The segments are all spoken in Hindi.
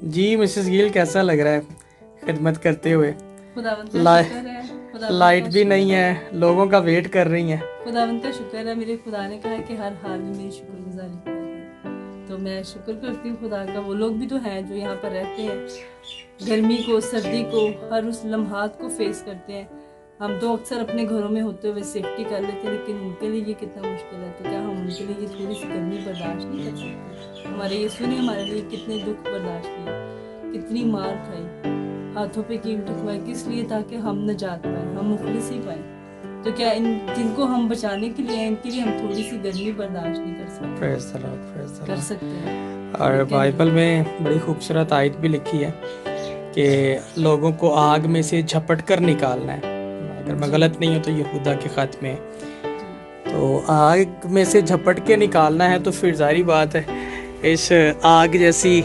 जी मिसेस गिल, कैसा लग रहा है खिदमत करते हुए? खुदावंद का ला, शुक्र है। खुदावंद लाइट का भी नहीं शुक्र है, लोगों का वेट कर रही हैं। खुदावंद का शुक्र है। मेरे खुदा ने कहा है कि हर हाल में मेरी शुक्रगुजारी करें, तो मैं शुक्र करती हूँ खुदा का। वो लोग भी तो हैं जो यहाँ पर रहते हैं, गर्मी को सर्दी को हर उस लम्हात को फेस करते हैं। हम तो अक्सर अपने घरों में होते हुए सेफ्टी कर लेते हैं, लेकिन उनके लिए ये कितना मुश्किल है। तो क्या हम उनके लिए थोड़ी सी गर्मी बर्दाश्त नहीं कर सकते? हमारे यीशु ने हमारे लिए कितने दुख बर्दाश्त किए, कितनी मार खाई, हाथों पे कील ठुकवाई, किस लिए? ताकि हम नजात पाए, हम मुखलिसी पाए। तो क्या इन जिनको हम बचाने के लिए, इनके लिए हम थोड़ी सी गर्मी बर्दाश्त नहीं कर सकते? Praise the Lord, praise the कर लॉर्ड। सकते हैं। और लेकिन बाइबल में बड़ी खूबसूरत आयत भी लिखी है कि लोगों को आग में से झपट कर निकालना है। अगर मैं जी गलत नहीं हूँ तो यहूदा के खत में। जी तो आग में से झपट के निकालना है, तो फिर जाहिर बात है इस आग जैसी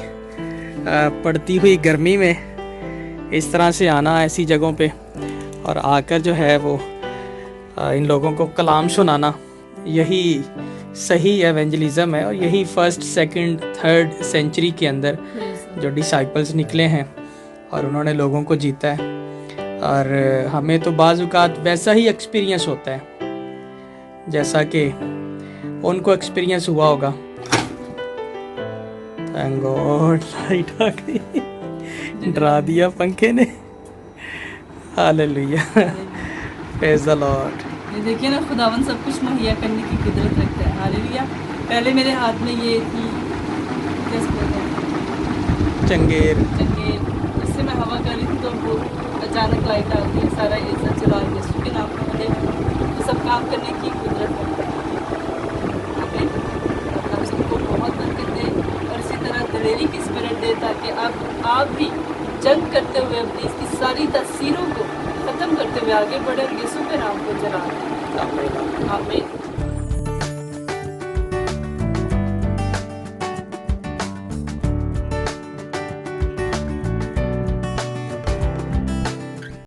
पड़ती हुई गर्मी में इस तरह से आना ऐसी जगहों पे, और आकर जो है वो इन लोगों को कलाम सुनाना, यही सही एवेंजलिज्म है। और यही फर्स्ट सेकंड थर्ड सेंचुरी के अंदर जो डिसाइपल्स निकले हैं और उन्होंने लोगों को जीता है। और हमें तो बाज़ औक़ात वैसा ही एक्सपीरियंस होता है जैसा कि उनको एक्सपीरियंस हुआ होगा। थैंक गॉड, लाइट आ गई, डरा दिया पंखे ने। Hallelujah, praise the Lord. ये देखिए ना, खुदावन सब कुछ मुहैया करने की कुदरत रखता है। हालेलुया। पहले मेरे हाथ में ये थी, कैसे बोलते हैं, चंगेर। चंगेल, इससे मैं हवा कर रही थी तो वो अचानक लाइट आ गई। सारा ऐसा चला यीशु के नाम पे मुझे तो सब काम करने की कुदरत रखता है। आमीन। हम सबको बहुत बरकत दे और इसी तरह दिलेरी की स्पिरिट दे, ताकि आप भी जंग करते हुए अपनी इसकी सारी तस्वीरों को खत्म करते हुए आगे बढ़े और यीशु के नाम को जला दें। आमीन।